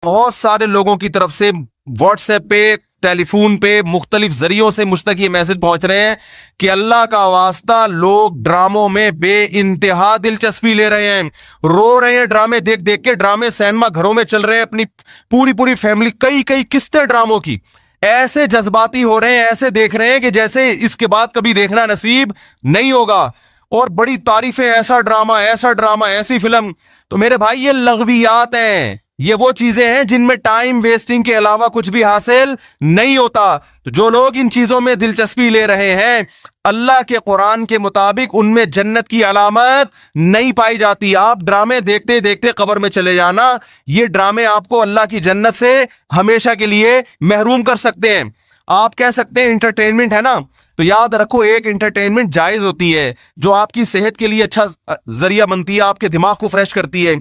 बहुत सारे लोगों की तरफ से व्हाट्सएप पे, टेलीफोन पे, मुख्तलिफ जरियों से मुझ तक ये मैसेज पहुंच रहे हैं कि अल्लाह का वास्ता लोग ड्रामों में बे इंतहा दिलचस्पी ले रहे हैं, रो रहे हैं ड्रामे देख देख के। ड्रामे सिनेमा घरों में चल रहे हैं, अपनी पूरी पूरी फैमिली, कई कई किस्तें ड्रामों की, ऐसे जज्बाती हो रहे हैं, ऐसे देख रहे हैं कि जैसे इसके बाद कभी देखना नसीब नहीं होगा। और बड़ी तारीफें, ऐसा ड्रामा, ऐसा ड्रामा, ऐसी फिल्म। तो मेरे भाई ये लग़वियात हैं, ये वो चीजें हैं जिनमें टाइम वेस्टिंग के अलावा कुछ भी हासिल नहीं होता। तो जो लोग इन चीजों में दिलचस्पी ले रहे हैं, अल्लाह के कुरान के मुताबिक उनमें जन्नत की अलामत नहीं पाई जाती। आप ड्रामे देखते देखते कब्र में चले जाना, ये ड्रामे आपको अल्लाह की जन्नत से हमेशा के लिए महरूम कर सकते हैं। आप कह सकते हैं इंटरटेनमेंट है ना, तो याद रखो एक इंटरटेनमेंट जायज होती है जो आपकी सेहत के लिए अच्छा जरिया बनती है, आपके दिमाग को फ्रेश करती है।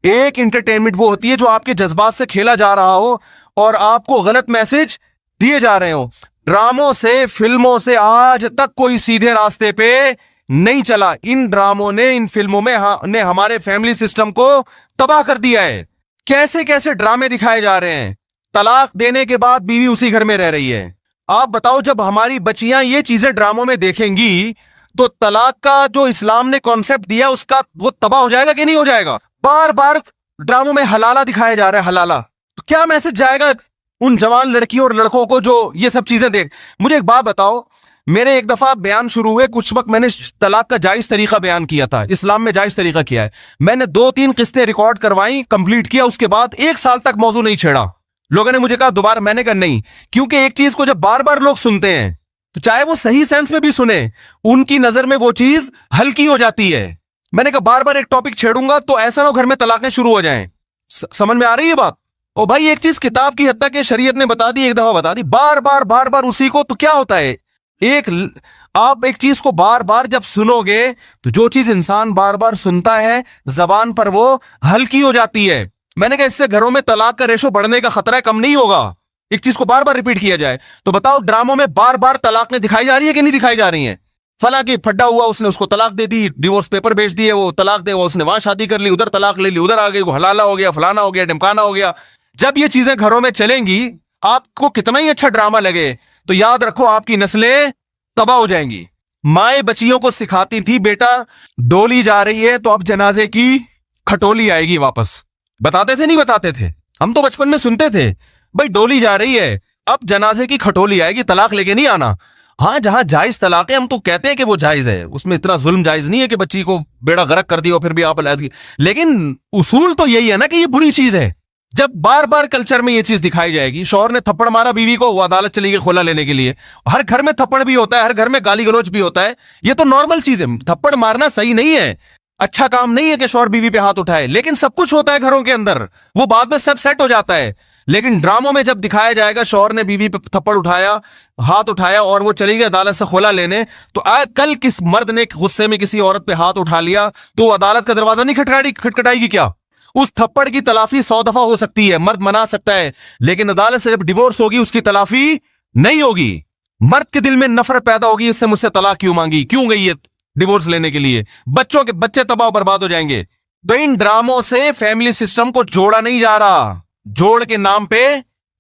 एक इंटरटेनमेंट वो होती है जो आपके जज्बात से खेला जा रहा हो और आपको गलत मैसेज दिए जा रहे हो। ड्रामों से, फिल्मों से आज तक कोई सीधे रास्ते पे नहीं चला। इन ड्रामों ने, इन फिल्मों में ने हमारे फैमिली सिस्टम को तबाह कर दिया है। कैसे कैसे ड्रामे दिखाए जा रहे हैं। तलाक देने के बाद बीवी उसी घर में रह रही है। आप बताओ, जब हमारी बच्चियां ये चीजें ड्रामों में देखेंगी तो तलाक का जो इस्लाम ने कॉन्सेप्ट दिया उसका वो तबाह हो जाएगा कि नहीं हो जाएगा। बार बार ड्रामों में हलाला दिखाया जा रहा है, हलाला। तो क्या मैसेज जाएगा उन जवान लड़कियों और लड़कों को जो ये सब चीजें देख। मुझे एक बात बताओ, मेरे एक दफा बयान शुरू हुए, कुछ वक्त मैंने तलाक का जायज तरीका बयान किया था, इस्लाम में जायज तरीका किया है। मैंने 2-3 किस्तें रिकॉर्ड करवाई, कंप्लीट किया, उसके बाद 1 साल तक मौजू नहीं छेड़ा। लोगों ने मुझे कहा दोबारा, मैंने कहा नहीं, क्योंकि एक चीज को जब बार बार लोग सुनते हैं तो चाहे वो सही सेंस में भी सुने, उनकी नजर में वो चीज हल्की हो जाती है। मैंने कहा बार बार एक टॉपिक छेड़ूंगा तो ऐसा ना घर में तलाकें शुरू हो जाएं। समझ में आ रही है बात? ओ भाई, एक चीज किताब की हद तक के शरीयत ने बता दी, एक दफा बता दी, बार बार उसी को, तो क्या होता है, आप एक चीज को बार बार जब सुनोगे तो जो चीज इंसान बार बार सुनता है जबान पर वो हल्की हो जाती है। मैंने कहा इससे घरों में तलाक का रेशो बढ़ने का खतरा कम नहीं होगा, एक चीज को बार बार रिपीट किया जाए। तो बताओ, ड्रामों में बार बार तलाक दिखाई जा रही है कि नहीं दिखाई जा रही है? फला की फड्डा हुआ, उसने उसको तलाक दे दी, डिवोर्स पेपर भेज दिए, वो तलाक दे, वो उसने वहां शादी कर ली, उधर तलाक ले ली, उधर आ गई, वो हलाला हो गया, फलाना हो गया, ढिमकाना हो गया। जब ये चीजें घरों में चलेंगी, आपको कितना ही अच्छा ड्रामा लगे, तो याद रखो आपकी नस्लें तबाह हो जाएंगी। माए बच्चियों को सिखाती थी, बेटा डोली जा रही है तो अब जनाजे की खटोली आएगी वापस। बताते थे नहीं बताते थे? हम तो बचपन में सुनते थे, भाई डोली जा रही है अब जनाजे की खटोली आएगी, तलाक लेके नहीं आना। हाँ, जहां जायज तलाक है हम तो कहते हैं कि वो जायज है, उसमें इतना जुल्म जायज नहीं है कि बच्ची को बेड़ा गर्क कर दिया फिर भी आप अलग। लेकिन उसूल तो यही है ना कि ये बुरी चीज है। जब बार बार कल्चर में ये चीज दिखाई जाएगी, शौहर ने थप्पड़ मारा बीवी को, वो अदालत चली गई खुला लेने के लिए। हर घर में थप्पड़ भी होता है, हर घर में गाली गलौज भी होता है, ये तो नॉर्मल चीज है। थप्पड़ मारना सही नहीं है, अच्छा काम नहीं है कि शौहर बीवी पे हाथ उठाए, लेकिन सब कुछ होता है घरों के अंदर, वो बाद में सब सेट हो जाता है। लेकिन ड्रामों में जब दिखाया जाएगा शौहर ने बीवी पे थप्पड़ उठाया, हाथ उठाया और वो चली गई अदालत से खुला लेने, तो कल किस मर्द ने गुस्से में किसी औरत पे हाथ उठा लिया तो वो अदालत का दरवाजा नहीं खटखटाएगी क्या? उस थप्पड़ की तलाफी 100 दफा हो सकती है, मर्द मना सकता है, लेकिन अदालत से जब डिवोर्स होगी उसकी तलाफी नहीं होगी। मर्द के दिल में नफरत पैदा होगी, इससे मुझसे तलाक क्यों मांगी, क्यों गई है डिवोर्स लेने के लिए, बच्चे तबाह बर्बाद हो जाएंगे। तो इन ड्रामों से फैमिली सिस्टम को जोड़ा नहीं जा रहा, जोड़ के नाम पे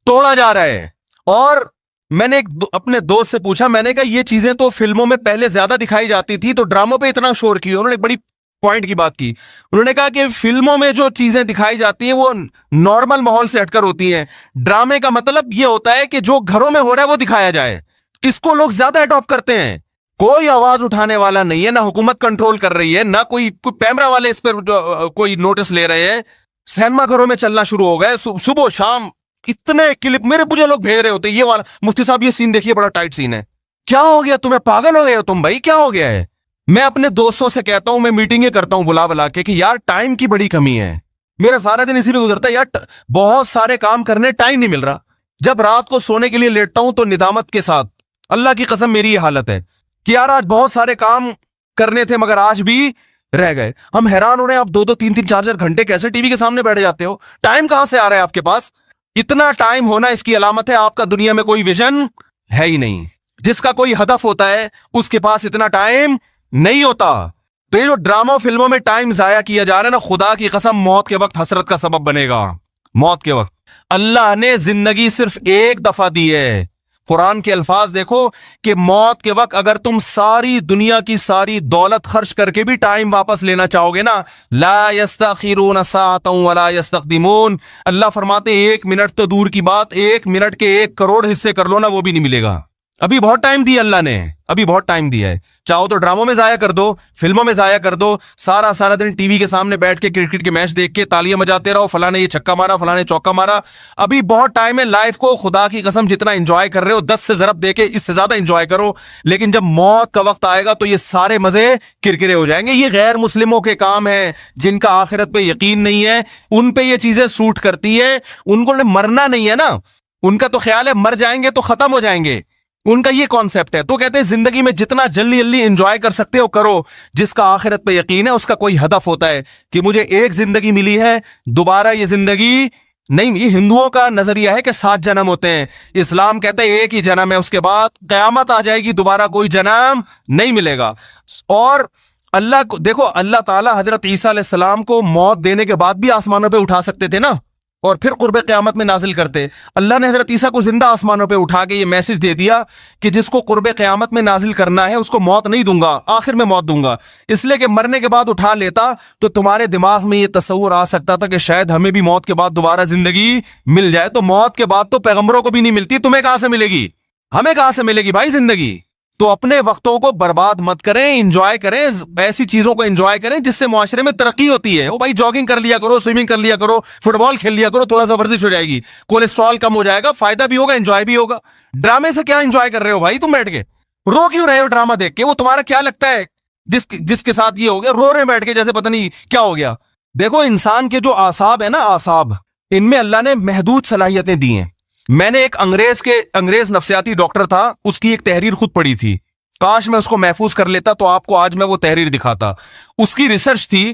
तोड़ा जा रहा है। और मैंने अपने दोस्त से पूछा, मैंने कहा ये चीजें तो फिल्मों में पहले ज्यादा दिखाई जाती थी, तो ड्रामों पे इतना शोर क्यों? उन्होंने बड़ी पॉइंट की बात की। उन्होंने कहा कि फिल्मों में जो चीजें दिखाई जाती हैं वो नॉर्मल माहौल से हटकर होती हैं। ड्रामे का मतलब ये होता है कि जो घरों में हो रहा है वो दिखाया जाए, इसको लोग ज्यादा अडॉप्ट करते हैं। कोई आवाज उठाने वाला नहीं है, ना हुकूमत कंट्रोल कर रही है, ना कोई कैमरा वाले इस पर कोई नोटिस ले रहे हैं। सिनेमा घरों में चलना शुरू हो गए, सुबह शाम इतने क्लिप मुझे लोग भेज रहे होते, ये वाला मुफ्ती साहब ये सीन देखिए, बड़ा टाइट सीन है। क्या हो गया तुम्हें, पागल हो गए हो तुम भाई, क्या हो गया है? मैं अपने दोस्तों से कहता हूं, मैं मीटिंगें करता हूं बुला बुला के कि यार टाइम की बड़ी कमी है, मेरा सारा दिन इसी में गुजरता है यार, बहुत सारे काम करने टाइम नहीं मिल रहा। जब रात को सोने के लिए लेटता हूं तो निदामत के साथ, अल्लाह की कसम मेरी ये हालत है कि यार आज बहुत सारे काम करने थे मगर आज भी रह गए। हम हैरान हो रहे हैं, आप 2-2, 3-3, 4-4 घंटे कैसे टीवी के सामने बैठ जाते हो? टाइम कहां से आ रहा है आपके पास? इतना टाइम होना इसकी अलामत है आपका दुनिया में कोई विजन है ही नहीं। जिसका कोई हदफ होता है उसके पास इतना टाइम नहीं होता। तो ये जो ड्रामा फिल्मों में टाइम जाया किया जा रहा है ना, खुदा की कसम मौत के वक्त हसरत का सबब बनेगा। मौत के वक्त अल्लाह ने जिंदगी सिर्फ एक दफा दी है। कुरान के अल्फाज देखो कि मौत के वक्त अगर तुम सारी दुनिया की सारी दौलत खर्च करके भी टाइम वापस लेना चाहोगे ना, ला यस्तखिरून साअतन वला यस्तक़दिमून, अल्लाह फरमाते 1 मिनट तो दूर की बात, 1 मिनट के 1 करोड़ हिस्से कर लो ना, वो भी नहीं मिलेगा। अभी बहुत टाइम दिया अल्लाह ने, अभी बहुत टाइम दिया है। चाहो तो ड्रामों में जाया कर दो, फिल्मों में जाया कर दो, सारा सारा दिन टीवी के सामने बैठ के क्रिकेट के मैच देख के तालियां बजाते रहो, फला ने ये छक्का मारा, फला ने चौका मारा। अभी बहुत टाइम है, लाइफ को खुदा की कसम जितना एंजॉय कर रहे हो 10 से ज़रब दे के इससे ज्यादा एंजॉय करो। लेकिन जब मौत का वक्त आएगा तो ये सारे मजे किरकिरे हो जाएंगे। ये गैर मुस्लिमों के काम है, जिनका आखिरत पे यकीन नहीं है, उन पे ये चीजें सूट करती है। उनको मरना नहीं है ना, उनका तो ख्याल है मर जाएंगे तो खत्म हो जाएंगे, उनका ये कॉन्सेप्ट है। तो कहते हैं जिंदगी में जितना जल्दी जल्दी एंजॉय कर सकते हो करो। जिसका आखिरत पे यकीन है उसका कोई हदफ होता है कि मुझे एक जिंदगी मिली है, दोबारा ये जिंदगी नहीं। ये हिंदुओं का नजरिया है कि 7 जन्म होते हैं, इस्लाम कहता है एक ही जन्म है, उसके बाद कयामत आ जाएगी, दोबारा कोई जन्म नहीं मिलेगा। और अल्लाह को देखो, अल्लाह ताला हजरत ईसा अलैहिस्सलाम को मौत देने के बाद भी आसमानों पे उठा सकते थे ना, और फिर कुर्बे क़यामत में नाजिल करते। अल्लाह ने हजरत ईसा को जिंदा आसमानों पे उठा के ये मैसेज दे दिया कि जिसको कुर्बे क़यामत में नाजिल करना है उसको मौत नहीं दूंगा, आखिर में मौत दूंगा। इसलिए कि मरने के बाद उठा लेता तो तुम्हारे दिमाग में ये तस्वुर आ सकता था कि शायद हमें भी मौत के बाद दोबारा जिंदगी मिल जाए। तो मौत के बाद तो पैगंबरों को भी नहीं मिलती, तुम्हें कहां से मिलेगी, हमें कहां से मिलेगी भाई जिंदगी। तो अपने वक्तों को बर्बाद मत करें, एंजॉय करें, ऐसी चीजों को एंजॉय करें जिससे मुआशरे में तरक्की होती है। ओ भाई जॉगिंग कर लिया करो, स्विमिंग कर लिया करो, फुटबॉल खेल लिया करो, थोड़ा सा वर्जिश हो जाएगी, कोलेस्ट्रॉल कम हो जाएगा, फायदा भी होगा, एंजॉय भी होगा। ड्रामे से क्या एंजॉय कर रहे हो भाई तुम बैठ के, रो क्यों रहे हो ड्रामा देख के? वो तुम्हारा क्या लगता है जिसके साथ ये हो गया, रो रहे बैठ के जैसे पता नहीं क्या हो गया। देखो इंसान के जो आसाब है ना, आसाब, इनमें अल्लाह ने महदूद सलाहियतें दी हैं। मैंने एक अंग्रेज नफ्सियाती डॉक्टर था, उसकी एक तहरीर खुद पढ़ी थी, काश मैं उसको महफूज कर लेता तो आपको आज मैं वो तहरीर दिखाता। उसकी रिसर्च थी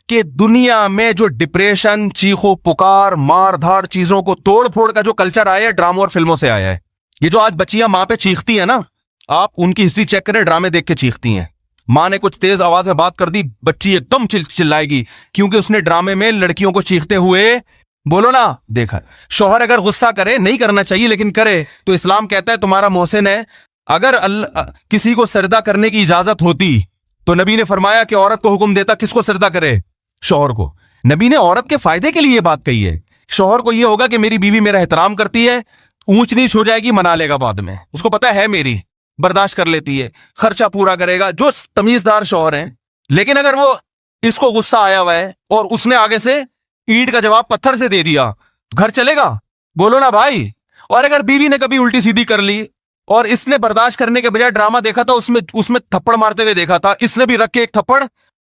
कि दुनिया में जो डिप्रेशन, चीखो पुकार, मार धार, चीजों को तोड़ फोड़ का जो कल्चर आया है, ड्रामों और फिल्मों से आया है। ये जो आज बच्चियां माँ पे चीखती है ना, आप उनकी हिस्ट्री चेक करें, ड्रामे देख के चीखती हैं। माँ ने कुछ तेज आवाज में बात कर दी, बच्ची एकदम चिल्लाएगी, क्योंकि उसने ड्रामे में लड़कियों को चीखते हुए बोलो ना देखा। शौहर अगर गुस्सा करे, नहीं करना चाहिए लेकिन करे, तो इस्लाम कहता है तुम्हारा मोहसिन है। अगर किसी को सजदा करने की इजाजत होती तो नबी ने फरमाया कि औरत को हुक्म देता किसको सजदा करे, शौहर को। नबी ने औरत के फायदे के लिए ये बात कही है। शौहर को ये होगा कि मेरी बीवी मेरा एहतराम करती है, ऊंच नीच हो जाएगी मना लेगा बाद में, उसको पता है मेरी, बर्दाश्त कर लेती है, खर्चा पूरा करेगा, जो तमीजदार शौहर है। लेकिन अगर वो इसको गुस्सा आया हुआ है और उसने आगे से ईंट का जवाब पत्थर से दे दिया, घर चलेगा? बोलो ना भाई। और अगर बीवी ने कभी उल्टी सीधी कर ली और इसने बर्दाश्त करने के बजाय ड्रामा देखा था, उसमें थप्पड़ मारते हुए देखा था, इसने भी रख के एक थप्पड़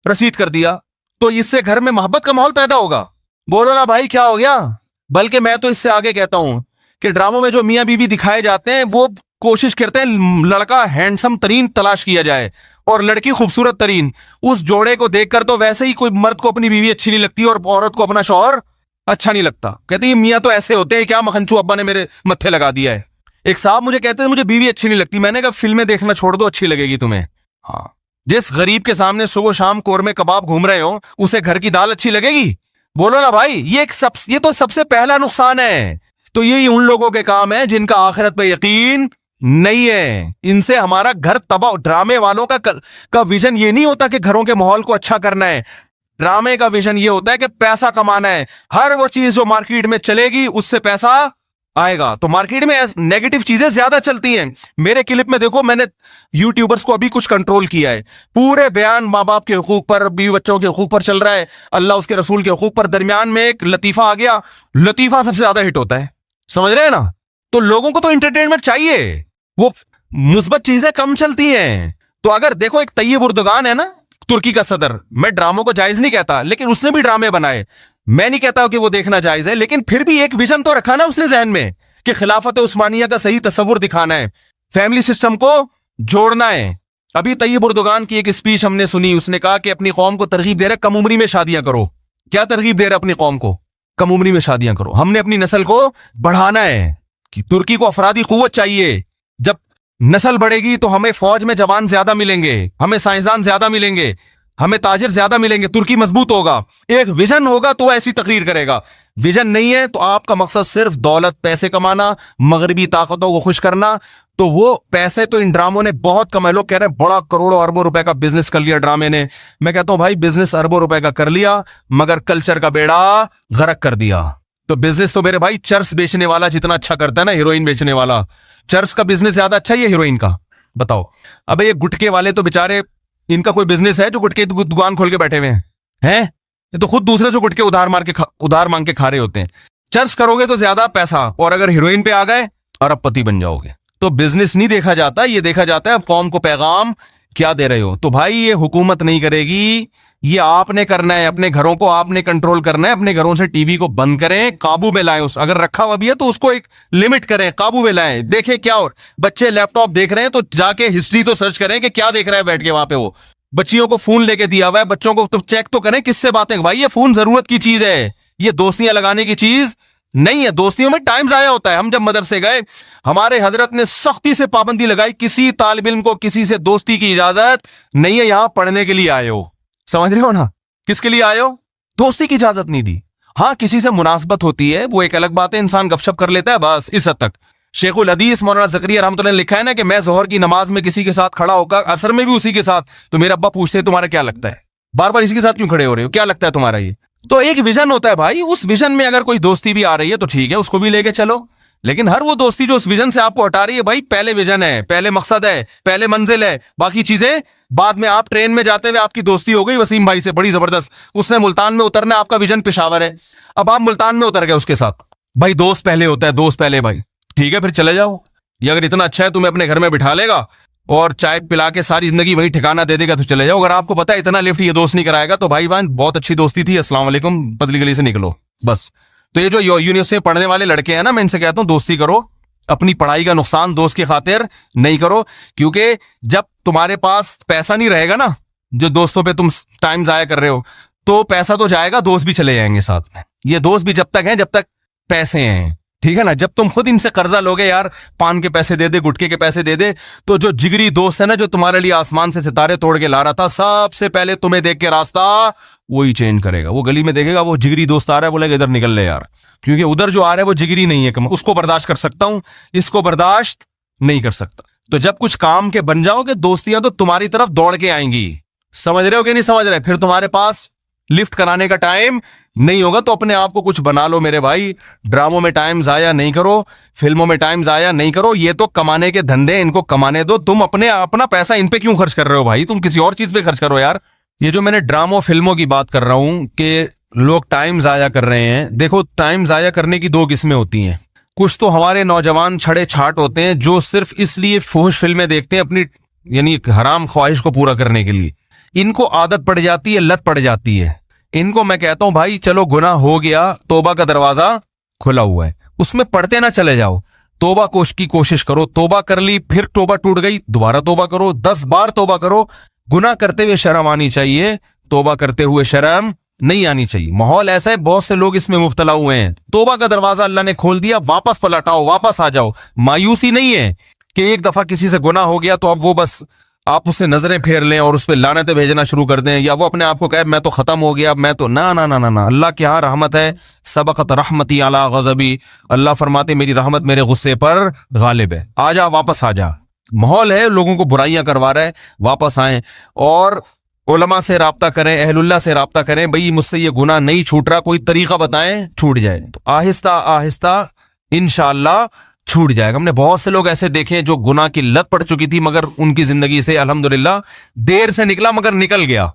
रसीद कर दिया, तो इससे घर में मोहब्बत का माहौल पैदा होगा? बोलो ना भाई क्या हो गया। बल्कि मैं तो इससे आगे कहता हूं कि ड्रामों में जो मियां बीवी दिखाए जाते हैं वो कोशिश करते हैं लड़का हैंडसम तरीन तलाश किया जाए और लड़की खूबसूरत तरीन। उस जोड़े को देखकर तो वैसे ही कोई मर्द को अपनी बीवी अच्छी नहीं लगती और औरत को अपना शौहर अच्छा नहीं लगता। कहते हैं मियां तो ऐसे होते हैं, क्या मखनचू अब्बा ने मेरे मत्थे लगा दिया है। एक साहब मुझे कहते हैं मुझे बीवी अच्छी नहीं लगती, मैंने कहा फिल्में देखना छोड़ दो, अच्छी लगेगी तुम्हें। हाँ, जिस गरीब के सामने सुबह शाम कोरमे कबाब घूम रहे हो उसे घर की दाल अच्छी लगेगी? बोलो ना भाई। ये तो सबसे पहला नुकसान है। तो यही उन लोगों के काम है जिनका आखिरत पे यकीन नहीं है, इनसे हमारा घर तबाह। ड्रामे वालों का विजन ये नहीं होता कि घरों के माहौल को अच्छा करना है, ड्रामे का विजन ये होता है कि पैसा कमाना है। हर वो चीज जो मार्केट में चलेगी उससे पैसा आएगा। तो मार्केट में नेगेटिव चीजें ज्यादा चलती हैं। मेरे क्लिप में देखो, मैंने यूट्यूबर्स को अभी कुछ कंट्रोल किया है, पूरे बयान माँ बाप के हुकूक पर, बीवी बच्चों के हुकूक पर चल रहा है, अल्लाह उसके रसूल के हुकूक पर। दरमियान में एक लतीफा आ गया, लतीफा सबसे ज्यादा हिट होता है, समझ रहे हैं ना। तो लोगों को तो एंटरटेनमेंट चाहिए, वो मुस्बत चीजें कम चलती हैं। तो अगर देखो एक तैयब उर्दुगान है ना, तुर्की का सदर, मैं ड्रामों को जायज नहीं कहता, लेकिन उसने भी ड्रामे बनाए। मैं नहीं कहता कि वो देखना जायज है, लेकिन फिर भी एक विजन तो रखा ना उसने जहन में कि खिलाफत उस्मानिया का सही तस्वुर दिखाना है, फैमिली सिस्टम को जोड़ना है। अभी तैयब उर्दुगान की एक स्पीच हमने सुनी, उसने कहा कि अपनी कौम को तरगीब दे रहे कम उम्री में शादियां करो। क्या तरगीब दे रहे अपनी कौम को? कम उम्री में शादियां करो। हमने अपनी नस्ल को बढ़ाना है कि तुर्की को अफरादी कुव्वत चाहिए। जब नस्ल बढ़ेगी तो हमें फौज में जवान ज्यादा मिलेंगे, हमें साइंसदान ज्यादा मिलेंगे। हमें ताजिर ज्यादा मिलेंगे, तुर्की मजबूत होगा। एक विजन होगा तो ऐसी तकरीर करेगा। विजन नहीं है तो आपका मकसद सिर्फ दौलत, पैसे कमाना, मगरबी ताकतों को खुश करना, तो वो पैसे तो इन ड्रामों ने बहुत कमाए। लोग कह रहे हैं बड़ा करोड़ों अरबों रुपए का बिजनेस कर लिया ड्रामे ने। मैं कहता हूं भाई बिजनेस अरबों रुपए का कर लिया मगर कल्चर का बेड़ा गर्क कर दिया। तो बिजनेस तो मेरे भाई चर्स बेचने वाला जितना अच्छा करता है ना, हीरोइन बेचने वाला, चर्स का बिजनेस ज्यादा अच्छा है ये हीरोइन का? बताओ। अबे ये गुटके वाले तो बेचारे, इनका कोई बिजनेस है जो गुटके की दुकान खोल के बैठे हुए हैं? ये तो खुद दूसरे जो गुटके उधार मांग के खा रहे होते हैं। चर्च करोगे तो ज्यादा पैसा, और अगर हीरोइन पे आ गए अरबपति बन जाओगे। तो बिजनेस नहीं देखा जाता, ये देखा जाता है अब कौम को पैगाम क्या दे रहे हो। तो भाई ये हुकूमत नहीं करेगी, ये आपने करना है। अपने घरों को आपने कंट्रोल करना है। अपने घरों से टीवी को बंद करें, काबू में लाएं। उस अगर रखा हुआ भी है तो उसको एक लिमिट करें, काबू में लाएं। देखें क्या, और बच्चे लैपटॉप देख रहे हैं तो जाके हिस्ट्री तो सर्च करें कि क्या देख रहा है बैठ के वहां पे। वो बच्चियों को फोन लेके दिया हुआ है, बच्चों को तो चेक तो करें किससे बातें। भाई ये फोन जरूरत की चीज है, ये दोस्तियां लगाने की चीज नहीं है। दोस्तियों में टाइम जाया होता है। हम जब मदरसे गए, हमारे हजरत ने सख्ती से पाबंदी लगाई, किसी तालिब इल्म को किसी से दोस्ती की इजाजत नहीं है। यहां पढ़ने के लिए आए हो, समझ रहे हो ना, किसके लिए आए हो? दोस्ती की इजाजत नहीं दी। हाँ किसी से मुनासबत होती है, वो एक अलग बात है, इंसान गपशप कर लेता है, बस इस हद तक। शेखुल हदीस मौलाना ज़करिया रहमतुल्लाह ने लिखा है ना कि मैं जोहर की नमाज में किसी के साथ खड़ा होकर, असर में भी उसी के साथ, तो मेरे अब्बा पूछते हैं तुम्हारा क्या लगता है, बार बार इसी के साथ क्यों खड़े हो रहे हो, क्या लगता है तुम्हारा ये? तो एक विजन होता है भाई, उस विजन में अगर कोई दोस्ती भी आ रही है तो ठीक है, उसको भी लेके चलो। लेकिन हर वो दोस्ती जो उस विजन से आपको हटा रही है, भाई पहले विजन है, पहले मकसद है, पहले मंजिल है, बाकी चीजें बाद में। आप ट्रेन में जाते हुए आपकी दोस्ती हो गई वसीम भाई से बड़ी जबरदस्त, उसने मुल्तान में उतरना, आपका विजन पेशावर है, अब आप मुल्तान में उतर गए उसके साथ। भाई दोस्त पहले होता है, दोस्त पहले भाई, ठीक है फिर चले जाओ। ये अगर इतना अच्छा है तुम्हें अपने घर में बिठा लेगा और चाय पिला के सारी जिंदगी वही ठिकाना दे देगा तो चले जाओ। अगर आपको पता है इतना लिफ्ट ये दोस्त नहीं कराएगा तो भाई बहन बहुत अच्छी दोस्ती थी, अस्सलाम वालेकुम, बदली गली से निकलो बस। तो ये जो यूनिवर्सिटी में पढ़ने वाले लड़के हैं ना, मैं इनसे कहता हूं दोस्ती करो, अपनी पढ़ाई का नुकसान दोस्त की खातिर नहीं करो। क्योंकि जब तुम्हारे पास पैसा नहीं रहेगा ना, जो दोस्तों पे तुम टाइम जाया कर रहे हो, तो पैसा तो जाएगा, दोस्त भी चले जाएंगे साथ में। ये दोस्त भी जब तक हैं जब तक पैसे हैं, ठीक है ना। जब तुम खुद इनसे कर्जा लोगे, यार पान के पैसे दे दे, गुटके के पैसे दे दे, तो जो जिगरी दोस्त है ना, जो तुम्हारे लिए आसमान से सितारे तोड़ के ला रहा था, सबसे पहले तुम्हें देख के रास्ता वही चेंज करेगा। वो गली में देखेगा वो जिगरी दोस्त आ रहा है, बोलेगा इधर निकल ले यार, क्योंकि उधर जो आ रहा है वो जिगरी नहीं है, उसको बर्दाश्त कर सकता हूं, इसको बर्दाश्त नहीं कर सकता। तो जब कुछ काम के बन जाओगे, दोस्तियां तो तुम्हारी तरफ दौड़ के आएंगी। समझ रहे हो कि नहीं समझ रहे? फिर तुम्हारे पास लिफ्ट कराने का टाइम नहीं होगा। तो अपने आप को कुछ बना लो मेरे भाई। ड्रामों में टाइम जाया नहीं करो, फिल्मों में टाइम जाया नहीं करो। ये तो कमाने के धंधे, इनको कमाने दो। तुम अपना पैसा इन पे क्यों खर्च कर रहे हो भाई? तुम किसी और चीज पे खर्च करो यार। ये जो मैंने ड्रामों फिल्मों की बात कर रहा हूं कि लोग टाइम जाया कर रहे हैं, देखो टाइम जाया करने की दो किस्में होती हैं। कुछ तो हमारे नौजवान छड़े छाट होते हैं जो सिर्फ इसलिए फुहश फिल्में देखते हैं अपनी यानी हराम ख्वाहिश को पूरा करने के लिए। इनको आदत पड़ जाती है, लत पड़ जाती है। इनको मैं कहता हूं भाई चलो गुनाह हो गया, तौबा का दरवाजा खुला हुआ है, उसमें पढ़ते ना चले जाओ। तौबा की कोशिश करो। तौबा कर ली, फिर तौबा टूट गई, दोबारा तौबा करो, 10 बार तौबा करो। गुनाह करते हुए शर्म आनी चाहिए, तौबा करते हुए शर्म नहीं आनी चाहिए। माहौल ऐसा है, बहुत से लोग इसमें मुब्तला हुए हैं। तौबा का दरवाजा अल्लाह ने खोल दिया, वापस पलटाओ, वापस आ जाओ। मायूसी नहीं है कि एक दफा किसी से गुनाह हो गया तो अब वो बस आप उससे नजरें फेर लें और उस पर लानतें भेजना शुरू कर दें, या वो अपने आप को कहे मैं तो खत्म हो गया, मैं तो ना ना ना ना ना। अल्लाह की यहाँ रहमत है, सबक़त रहमती अला गज़बी। अल्लाह फरमाते मेरी रहमत मेरे गुस्से पर गालिब है। आ जा, वापस आ जा। माहौल है लोगों को बुराइयां करवा रहा है, वापस आए और उलमा से राब्ता करें, अहलुल्लाह से राब्ता करें। भाई मुझसे ये गुनाह नहीं छूट रहा, कोई तरीका बताएं छूट जाए। तो आहिस्ता आहिस्ता इंशाअल्लाह छूट जाएगा। हमने बहुत से लोग ऐसे देखे हैं जो गुनाह की लत पड़ चुकी थी, मगर उनकी जिंदगी से अल्हम्दुलिल्लाह देर से निकला मगर निकल गया।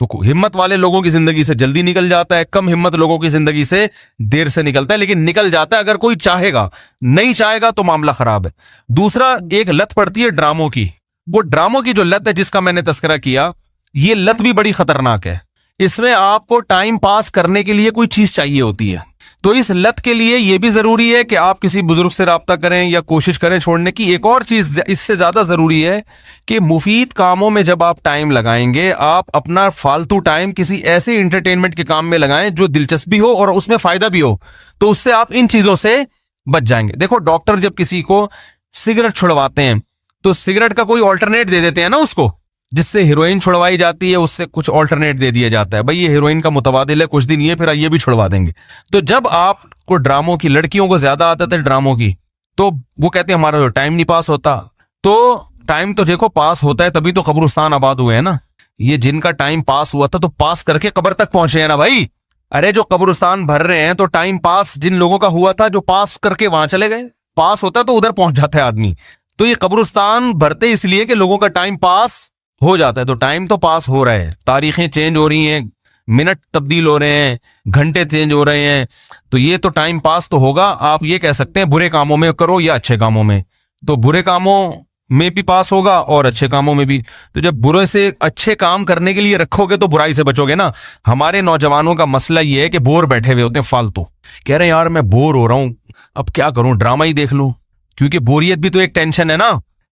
तो हिम्मत वाले लोगों की जिंदगी से जल्दी निकल जाता है, कम हिम्मत लोगों की जिंदगी से देर से निकलता है, लेकिन निकल जाता है अगर कोई चाहेगा। नहीं चाहेगा तो मामला खराब है। दूसरा एक लत पड़ती है ड्रामों की। वो ड्रामों की जो लत है जिसका मैंने तस्करा किया, ये लत भी बड़ी खतरनाक है। इसमें आपको टाइम पास करने के लिए कोई चीज चाहिए होती है। तो इस लत के लिए यह भी जरूरी है कि आप किसी बुजुर्ग से राब्ता करें या कोशिश करें छोड़ने की। एक और चीज इससे ज्यादा जरूरी है कि मुफीद कामों में जब आप टाइम लगाएंगे, आप अपना फालतू टाइम किसी ऐसे एंटरटेनमेंट के काम में लगाएं जो दिलचस्पी हो और उसमें फायदा भी हो, तो उससे आप इन चीजों से बच जाएंगे। देखो डॉक्टर जब किसी को सिगरेट छुड़वाते हैं तो सिगरेट का कोई ऑल्टरनेट दे देते हैं ना उसको, जिससे हीरोइन छुड़वाई जाती है उससे कुछ ऑल्टरनेट दे दिया जाता है, भाई ये हीरोइन का मुतबादिल है, कुछ दिन ये फिर ये भी छुड़वा देंगे। तो जब आपको ड्रामों की, लड़कियों को ज्यादा आदत है ड्रामों की, तो वो कहते हैं हमारा तो टाइम नहीं पास होता। तो टाइम तो देखो पास होता है तभी तो कब्रिस्तान आबाद हुए हैं ना। ये जिनका टाइम पास हुआ था तो पास करके कब्र तक पहुंचे हैं ना भाई। अरे जो कब्रिस्तान भर रहे हैं तो टाइम पास जिन लोगों का हुआ था, जो पास करके वहां चले गए। पास होता है तो उधर पहुंच जाता है आदमी। तो ये कब्रिस्तान भरते इसलिए कि लोगों का टाइम पास हो जाता है। तो टाइम तो पास हो रहा है, तारीखें चेंज हो रही हैं, मिनट तब्दील हो रहे हैं, घंटे चेंज हो रहे हैं, तो ये तो टाइम पास तो होगा। आप ये कह सकते हैं बुरे कामों में करो या अच्छे कामों में, तो बुरे कामों में भी पास होगा और अच्छे कामों में भी। तो जब बुरे से अच्छे काम करने के लिए रखोगे तो बुराई से बचोगे ना। हमारे नौजवानों का मसला ये है कि बोर बैठे हुए होते हैं फालतू, कह रहे हैं यार मैं बोर हो रहा हूं, अब क्या करूं, ड्रामा ही देख लूं, क्योंकि बोरियत भी तो एक टेंशन है ना।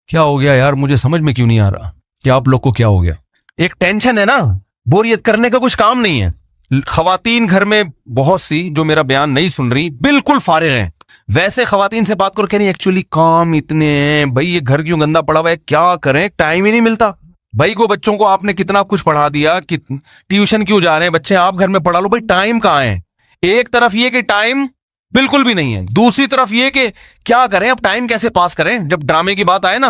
क्या हो गया यार, मुझे समझ में क्यों नहीं आ रहा कि आप लोग को क्या हो गया। एक टेंशन है ना, बोरियत करने का कुछ काम नहीं है। खवातीन घर में बहुत सी जो मेरा बयान नहीं सुन रही, बिल्कुल फारिग हैं। वैसे खवातीन से बात करो, कह रही एक्चुअली काम इतने हैं, भाई ये घर क्यों गंदा पड़ा हुआ है, क्या करें, टाइम ही नहीं मिलता। भाई को बच्चों को आपने कितना कुछ पढ़ा दिया कि ट्यूशन क्यों जा रहे हैं बच्चे, आप घर में पढ़ा लो, भाई टाइम कहाँ है। एक तरफ ये कि टाइम बिल्कुल भी नहीं है, दूसरी तरफ ये कि क्या करें, अब टाइम कैसे पास करें। जब ड्रामे की बात आए ना,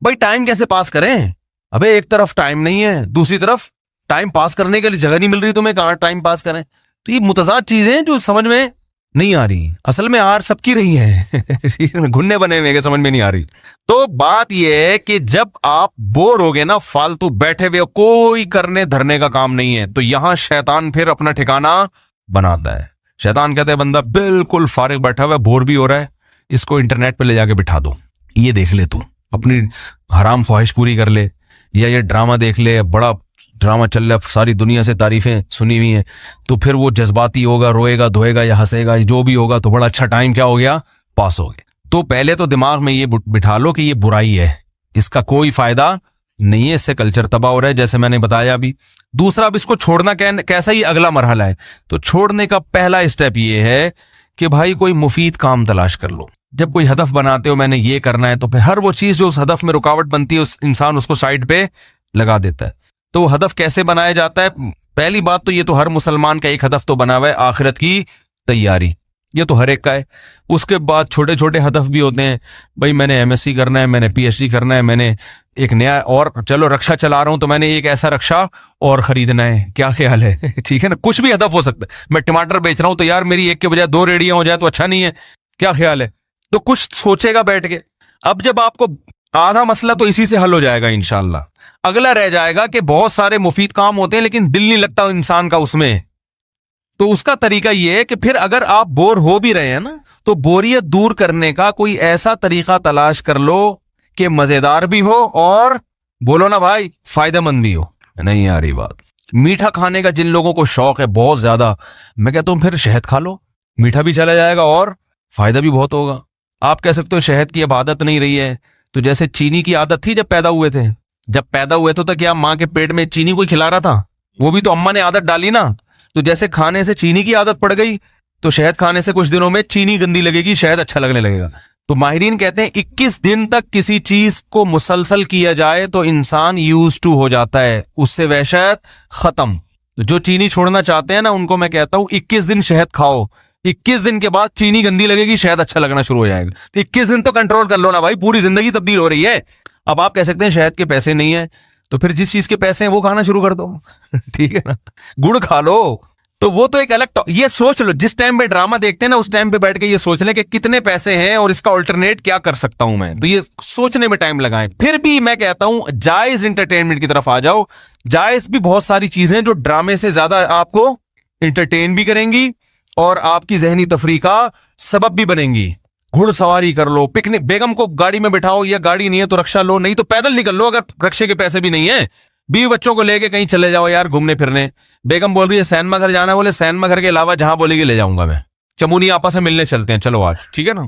भाई टाइम कैसे पास करें। अबे एक तरफ टाइम नहीं है, दूसरी तरफ टाइम पास करने के लिए जगह नहीं मिल रही, तुम्हें कहाँ टाइम पास करें। तो ये मुतजाद चीजें जो समझ में नहीं आ रही, असल में आर सबकी रही है घुन्ने बने हुए समझ में नहीं आ रही। तो बात यह है कि जब आप बोर हो गए ना, फालतू बैठे हुए, कोई करने धरने का काम नहीं है, तो यहां शैतान फिर अपना ठिकाना बनाता है। शैतान कहते हैं बंदा बिल्कुल फारिग बैठा हुआ है, बोर भी हो रहा है, इसको इंटरनेट पे ले जाके बिठा दो, ये देख ले तू, अपनी हराम ख्वाहिश पूरी कर ले, या ये ड्रामा देख ले, बड़ा ड्रामा चल रहा है, सारी दुनिया से तारीफें सुनी हुई हैं। तो फिर वो जज्बाती होगा, रोएगा धोएगा या हंसेगा, जो भी होगा, तो बड़ा अच्छा टाइम क्या हो गया, पास हो गया। तो पहले तो दिमाग में ये बिठा लो कि ये बुराई है, इसका कोई फायदा नहीं है, इससे कल्चर तबाह हो रहा है, जैसे मैंने बताया अभी। दूसरा, अब इसको छोड़ना कैसा ही अगला मरहला है। तो छोड़ने का पहला स्टेप ये है कि भाई कोई मुफीद काम तलाश कर लो। जब कोई हदफ बनाते हो मैंने ये करना है, तो फिर हर वो चीज जो उस हदफ में रुकावट बनती है, उस इंसान उसको साइड पे लगा देता है। तो वो हदफ कैसे बनाया जाता है? पहली बात तो ये तो हर मुसलमान का एक हदफ तो बना हुआ है, आखिरत की तैयारी, ये तो हर एक का है। उसके बाद छोटे छोटे हदफ भी होते हैं, भाई मैंने एमएससी करना है, मैंने पीएचडी करना है, मैंने एक नया, और चलो रक्षा चला रहा हूं तो मैंने एक ऐसा रक्षा और खरीदना है, क्या ख्याल है ठीक है ना, कुछ भी हदफ हो सकता है। मैं टमाटर बेच रहा हूं तो यार मेरी एक के बजाय 2 रेडियां हो जाए तो अच्छा नहीं है, क्या ख्याल है। तो कुछ सोचेगा बैठ के। अब जब आपको आधा मसला तो इसी से हल हो जाएगा इंशाल्लाह, अगला रह जाएगा कि बहुत सारे मुफीद काम होते हैं लेकिन दिल नहीं लगता इंसान का उसमें। तो उसका तरीका यह है कि फिर अगर आप बोर हो भी रहे हैं ना, तो बोरियत दूर करने का कोई ऐसा तरीका तलाश कर लो कि मजेदार भी हो और बोलो ना भाई फायदेमंद भी हो। नहीं आ रही बात। मीठा खाने का जिन लोगों को शौक है बहुत ज्यादा, मैं कहता हूं फिर शहद खा लो, मीठा भी चला जाएगा और फायदा भी बहुत होगा। आप कह सकते हो शहद की अब आदत नहीं रही है, तो जैसे चीनी की आदत थी जब पैदा हुए थे, जब पैदा हुए तो क्या माँ के पेट में चीनी कोई खिला रहा था? वो भी तो अम्मा ने आदत डाली ना। तो जैसे खाने से चीनी की आदत पड़ गई तो शहद खाने से कुछ दिनों में चीनी गंदी लगेगी, शहद अच्छा लगने लगेगा। तो माहिरीन कहते हैं 21 दिन तक किसी चीज को मुसलसल किया जाए तो इंसान यूज टू हो जाता है, उससे वहशत खत्म। तो जो चीनी छोड़ना चाहते हैं ना, उनको मैं कहता हूं 21 दिन शहद खाओ, 21 दिन के बाद चीनी गंदी लगेगी, शहद अच्छा लगना शुरू हो जाएगा। तो 21 दिन तो कंट्रोल कर लो ना भाई, पूरी जिंदगी तब्दील हो रही है। अब आप कह सकते हैं शहद के पैसे नहीं है, तो फिर जिस चीज के पैसे हैं वो खाना शुरू कर दो ठीक है ना, गुड़ खा लो। तो वो तो एक अलग, ये सोच लो जिस टाइम पे ड्रामा देखते हैं ना, उस टाइम पे बैठ के ये सोच लें कि कितने पैसे हैं और इसका अल्टरनेट क्या कर सकता हूं मैं, तो ये सोचने में टाइम लगाएं। फिर भी मैं कहता हूं जायज एंटरटेनमेंट की तरफ आ जाओ। जायज भी बहुत सारी चीजें जो ड्रामे से ज्यादा आपको एंटरटेन भी करेंगी और आपकी जहनी तफरीह का सबब भी बनेंगी। घुड़सवारी कर लो, पिकनिक, बेगम को गाड़ी में बिठाओ, या गाड़ी नहीं है तो रक्षा लो, नहीं तो पैदल निकल लो, अगर रक्षे के पैसे भी नहीं है। बीवी बच्चों को लेके कहीं चले जाओ यार घूमने फिरने। बेगम बोल रही है सैनमा घर जाना, बोले सैनमा घर के अलावा जहां बोलेगी ले जाऊंगा मैं। चमुनी आपस में मिलने चलते हैं, चलो आज, ठीक है ना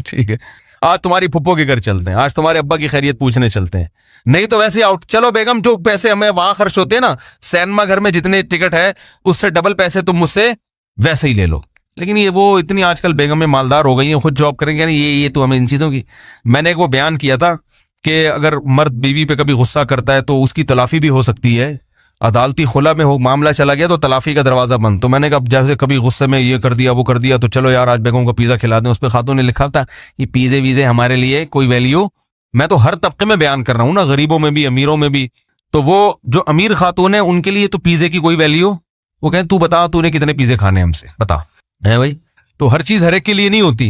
ठीक है, आज तुम्हारी फुप्पो के घर चलते हैं, आज तुम्हारे अब्बा की खैरियत पूछने चलते हैं, नहीं तो वैसे आउट। चलो बेगम, जो पैसे हमें वहां खर्च होते हैं ना, सैनमा घर में जितने टिकट है उससे डबल पैसे तुम मुझसे वैसे ही ले लो। लेकिन ये वो इतनी आजकल बेगम में मालदार हो गई है, खुद जॉब करेंगे, ये तो हमें इन चीजों की। मैंने एक वो बयान किया था कि अगर मर्द बीवी पे कभी गुस्सा करता है तो उसकी तलाफी भी हो सकती है, अदालती खुला में हो मामला चला गया तो तलाफी का दरवाजा बंद। तो मैंने कहा जैसे कभी गुस्से में ये कर दिया वो कर दिया, तो चलो यार आज बेगम को पिज़्ज़ा खिला दें। उस पर खातून ने लिखा था ये पिज़्ज़े वीज़े हमारे लिए कोई वैल्यू, मैं तो हर तबके में बयान कर रहा हूँ ना, गरीबों में भी अमीरों में भी। तो वो जो अमीर खातून है उनके लिए तो पिज़्ज़े की कोई वैल्यू, वो कहें तू बता तूने कितने पिज़्ज़े खाने हमसे बता, है भाई। तो हर चीज हर एक के लिए नहीं होती,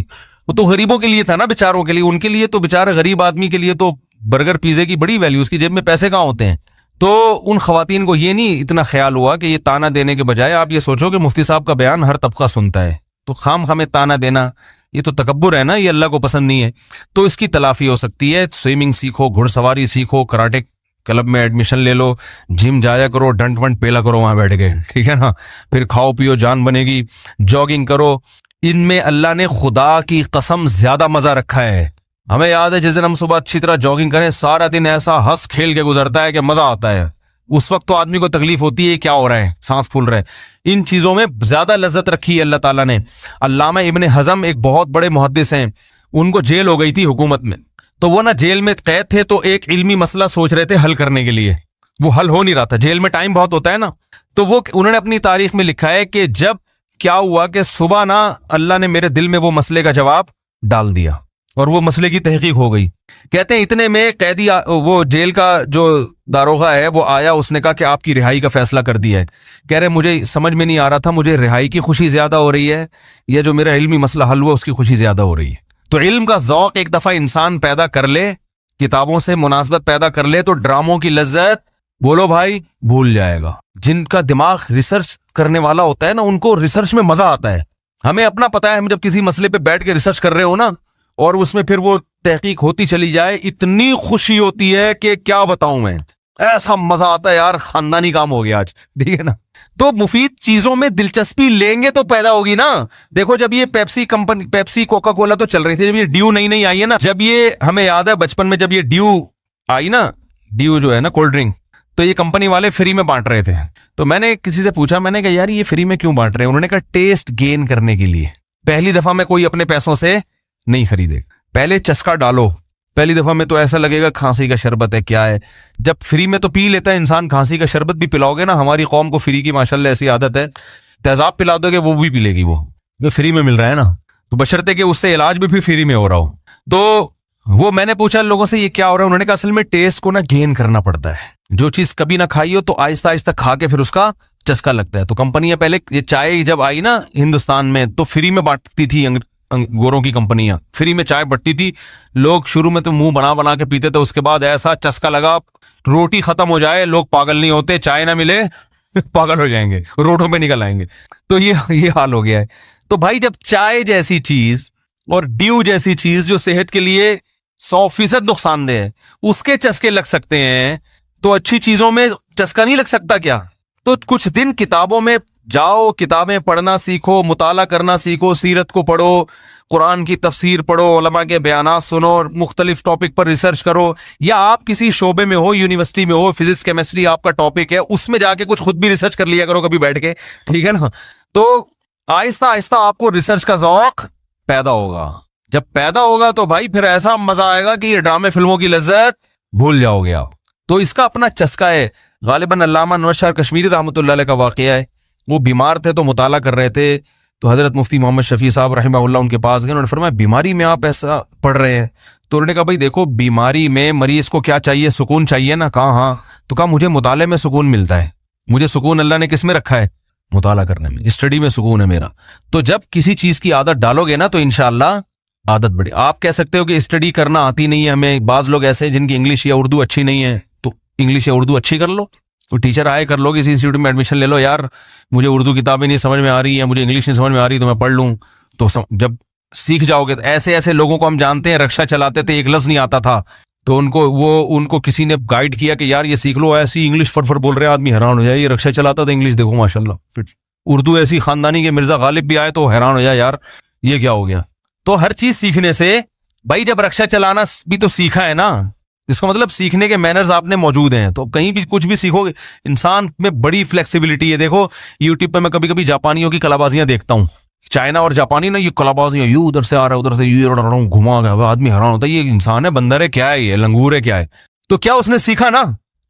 वो तो गरीबों के लिए था ना, बेचारों के लिए, उनके लिए तो बेचारे गरीब आदमी के लिए तो बर्गर पिज़्ज़े की बड़ी वैल्यू, उसकी जेब में पैसे कहाँ होते हैं। तो उन खवातीन को ये नहीं इतना ख्याल हुआ कि ये ताना देने के बजाय आप ये सोचो कि मुफ्ती साहब का बयान हर तबका सुनता है, तो खाम खामे ताना देना ये तो तकब्बुर है ना, ये अल्लाह को पसंद नहीं है। तो इसकी तलाफी हो सकती है, स्विमिंग सीखो, घुड़सवारी सीखो, कराटे क्लब में एडमिशन ले लो, जिम जाया करो, डंट वंट पेला करो वहां बैठ के, ठीक है ना, फिर खाओ पियो जान बनेगी, जॉगिंग करो। इनमें अल्लाह ने खुदा की कसम ज्यादा मजा रखा है। हमें याद है जिस दिन हम सुबह अच्छी तरह जॉगिंग करें, सारा दिन ऐसा हंस खेल के गुजरता है कि मजा आता है। उस वक्त तो आदमी को तकलीफ होती है क्या हो रहा है, सांस फूल रहा है। इन चीजों में ज्यादा लज्जत रखी है अल्लाह ताला ने। अल्लामा इब्ने हज़म एक बहुत बड़े मुहद्दिस हैं, उनको जेल हो गई थी हुकूमत में, तो वो ना जेल में कैद थे, तो एक इल्मी मसला सोच रहे थे हल करने के लिए, वो हल हो नहीं रहा था, जेल में टाइम बहुत होता है ना। तो वो उन्होंने अपनी तारीख में लिखा है कि जब क्या हुआ कि सुबह ना अल्लाह ने मेरे दिल में वो मसले का जवाब डाल दिया और वो मसले की तहकीक हो गई। कहते हैं इतने में कैदी वो जेल का जो दारोगा है वो आया, उसने कहा कि आपकी रिहाई का फैसला कर दिया है। कह रहे मुझे समझ में नहीं आ रहा था, मुझे रिहाई की खुशी ज्यादा हो रही है या जो मेरा इल्मी मसला हल हुआ उसकी खुशी ज्यादा हो रही है। तो इल्म का ज़ौक़ एक दफा इंसान पैदा कर ले, किताबों से मुनासबत पैदा कर ले, तो ड्रामों की लज्जत बोलो भाई भूल जाएगा। जिनका दिमाग रिसर्च करने वाला होता है ना, उनको रिसर्च में मजा आता है। हमें अपना पता है, हम जब किसी मसले पे बैठ के रिसर्च कर रहे हो ना और उसमें फिर वो तहकीक होती चली जाए, इतनी खुशी होती है कि क्या बताऊं मैं, ऐसा मजा आता है यार, खानदानी काम हो गया आज, ठीक है ना। तो मुफीद चीजों में दिलचस्पी लेंगे तो पैदा होगी ना। देखो जब ये Pepsi company, Pepsi Coca Cola तो चल रही थी, जब ये ड्यू नई नई आई है ना, जब ये हमें याद है बचपन में जब ये ड्यू आई ना, ड्यू जो है ना कोल्ड ड्रिंक, तो ये कंपनी वाले फ्री में बांट रहे थे। तो मैंने किसी से पूछा, मैंने कहा यार ये फ्री में क्यों बांट रहे हैं? उन्होंने कहा टेस्ट गेन करने के लिए। पहली दफा में कोई अपने पैसों से नहीं खरीदे, पहले चस्का डालो। पहली दफा में तो ऐसा लगेगा खांसी का शरबत है क्या है, जब फ्री में तो पी लेता है इंसान, खांसी का शरबत भी पिलाओगे ना, हमारी कौम को फ्री की माशाल्लाह ऐसी आदत है, तेजाब पिला दोगे वो भी पी लेगी, वो फ्री में मिल रहा है ना, तो बशर्ते कि उससे इलाज भी फ्री में हो रहा हो। तो वो मैंने पूछा लोगों से ये क्या हो रहा है, उन्होंने कहा असल में टेस्ट को ना गेन करना पड़ता है। जो चीज कभी ना खाई हो तो आहिस्ता आहिस्ता खा के फिर उसका चस्का लगता है। तो कंपनियां पहले ये चाय जब आई ना हिंदुस्तान में तो फ्री में बांटती थी, गोरों की कंपनियां फ्री में चाय बंटती थी। लोग शुरू में तो मुंह बना बना के पीते थे, उसके बाद ऐसा चस्का लगा, रोटी खत्म हो जाए लोग पागल नहीं होते, चाय ना मिले पागल हो जाएंगे, रोडों पे निकल आएंगे। तो ये हाल हो गया है। तो भाई जब चाय जैसी चीज और ड्यू जैसी चीज जो सेहत के लिए 100% नुकसानदेह है, उसके चस्के लग सकते हैं, तो अच्छी चीजों में चस्का नहीं लग सकता क्या? तो कुछ दिन किताबों में जाओ, किताबें पढ़ना सीखो, मुताला करना सीखो, सीरत को पढ़ो, कुरान की तफसीर पढ़ो, उलमा के बयानात सुनो, मुख्तलिफ टॉपिक पर रिसर्च करो, या आप किसी शोबे में हो, यूनिवर्सिटी में हो, फिजिक्स केमिस्ट्री आपका टॉपिक है, उसमें जाके कुछ खुद भी रिसर्च कर लिया करो कभी बैठ के, ठीक है ना। तो आहिस्ता आहिस्ता आपको रिसर्च का ज़ौक़ पैदा होगा। जब पैदा होगा तो भाई फिर ऐसा मजा आएगा कि ये ड्रामे फिल्मों की लज्जत भूल जाओगे आप। तो इसका अपना चस्का है। गालिबन अल्लामा नवाज शाह कश्मीरी रहमतुल्लाह अलैह का वाक़या है, वो बीमार थे तो मुताला कर रहे थे, तो हजरत मुफ्ती मोहम्मद शफी साहब रहमहुल्लाह उनके पास गए, उन्होंने फरमाया बीमारी में आप ऐसा पढ़ रहे हैं? तो उन्होंने कहा भाई देखो बीमारी में मरीज को क्या चाहिए, सुकून चाहिए ना। कहा हाँ। तो कहा मुझे मुताले में सुकून मिलता है, मुझे सुकून अल्लाह ने किस में रखा है? मुताला करने में, स्टडी में सुकून है मेरा। तो जब किसी चीज की आदत डालोगे ना तो इंशाअल्लाह आदत बढ़े। आप कह सकते हो कि स्टडी करना आती नहीं है हमें, बाज लोग ऐसे हैं जिनकी इंग्लिश या उर्दू अच्छी नहीं है, तो इंग्लिश या उर्दू अच्छी कर लो, कोई टीचर आए कर लो, किसी इंस्टीट्यूट में एडमिशन ले लो, यार मुझे उर्दू किताबें नहीं समझ में आ रही है, मुझे इंग्लिश नहीं समझ में आ रही, तो मैं पढ़ लूँ। तो जब सीख जाओगे तो ऐसे ऐसे लोगों को हम जानते हैं, रक्षा चलाते थे, एक लफ्ज नहीं आता था, तो उनको किसी ने गाइड किया कि यार ये सीख लो, ऐसी इंग्लिश फटफट बोल रहे आदमी हैरान हो जाए, ये रक्षा चलाता था इंग्लिश देखो माशाल्लाह। फिर उर्दू ऐसी खानदानी के मिर्जा गालिब भी आए तो हैरान हो जाए, यार ये क्या हो गया। तो हर चीज सीखने से भाई, जब रक्षा चलाना भी तो सीखा है ना, इसका मतलब सीखने के मैनर्स आपने मौजूद हैं, तो कहीं भी कुछ भी सीखोगे। इंसान में बड़ी फ्लेक्सिबिलिटी है। देखो यूट्यूब पे मैं कभी कभी जापानियों की कलाबाजियां देखता हूँ, चाइना और जापानी ना, ये कलाबाजियां, ये उधर से आ रहा है, उधर से ये घुमा गया, आदमी हैरान होता है, ये इंसान है, बंदर है, क्या है, ये लंगूर है, क्या है। तो क्या उसने सीखा ना,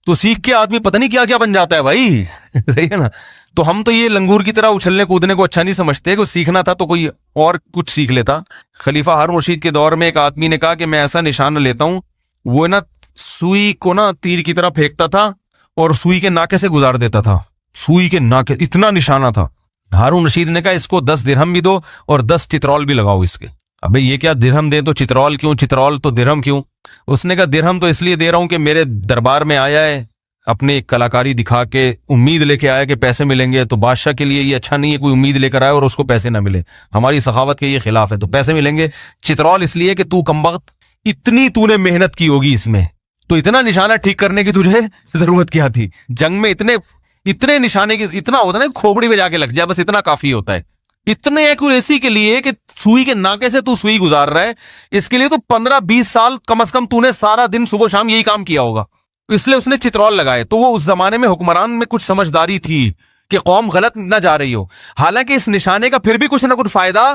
तो सीख के आदमी पता नहीं क्या क्या बन जाता है भाई। सही है ना। तो हम तो ये लंगूर की तरह उछलने कूदने को अच्छा नहीं समझते, कि सीखना था तो कोई और कुछ सीख लेता। खलीफा हारून रशीद के दौर में एक आदमी ने कहा कि मैं ऐसा निशान लेता हूं, वो ना सुई को ना तीर की तरह फेंकता था और सुई के नाके से गुजार देता था, सुई के नाके, इतना निशाना था। हारून रशीद ने कहा इसको 10 दिरहम भी दो और 10 चित्रौल भी लगाओ इसके। अबे ये क्या, दिरहम दे तो चित्रौल क्यों, चित्रौल तो दिरहम क्यों? उसने कहा दिरहम तो इसलिए दे रहा हूं कि मेरे दरबार में आया है, अपनी कलाकारी दिखा के उम्मीद लेके आया कि पैसे मिलेंगे, तो बादशाह के लिए ये अच्छा नहीं है कोई उम्मीद लेकर आए और उसको पैसे ना मिले, हमारी सखावत के ये खिलाफ है, तो पैसे मिलेंगे। चित्रौल इसलिए कि तू कमबख्त इतनी तूने मेहनत की होगी इसमें, तो इतना निशाना ठीक करने की तुझे जरूरत क्या थी? जंग में इतने इतने निशाने की, इतना होता है ना खोपड़ी में जाके लग जाए, बस इतना काफी होता है। इतने एक्यूरेसी के लिए कि सुई के नाके से तू सुई गुजार रहा है, इसके लिए तो 15-20 साल कम से कम तूने सारा दिन सुबह शाम यही काम किया होगा, इसलिए उसने चित्रौल लगाए। तो वो उस जमाने में हुक्मरान में कुछ समझदारी थी कि कौम गलत ना जा रही हो। हालांकि इस निशाने का फिर भी कुछ ना कुछ फायदा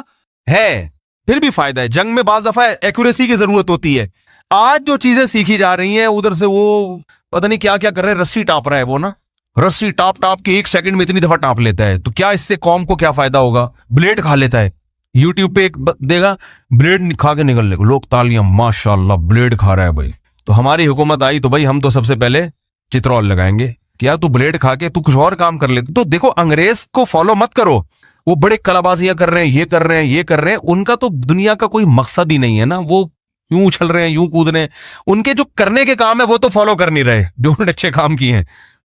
है, फिर भी फायदा है। जंग में बाज दफा एक्यूरेसी की जरूरत होती है। आज जो चीजें सीखी जा रही हैं, उधर से वो पता नहीं क्या क्या कर रहे हैं, रस्सी टाप रहा है वो ना, रस्सी टाप टाप के 1 सेकंड में इतनी दफा टाप लेता है, तो क्या इससे कौम को क्या फायदा होगा? ब्लेड खा लेता है, यूट्यूब पे एक देगा ब्लेड खा के निकलने को, लोग तालियां, माशाल्लाह ब्लेड खा रहा है भाई। तो हमारी हुकूमत आई तो भाई हम तो सबसे पहले चित्रौल लगाएंगे। क्या तू ब्लेड खा के तू कुछ और काम कर लेते? तो देखो, अंग्रेज को फॉलो मत करो, वो बड़े कलाबाजियां कर रहे हैं, ये कर रहे हैं, ये कर रहे हैं, उनका तो दुनिया का कोई मकसद ही नहीं है ना, वो यूं उछल रहे हैं, यूं कूद रहे हैं, उनके जो करने के काम है वो तो फॉलो कर नहीं रहे, जो उन्होंने अच्छे काम किए हैं।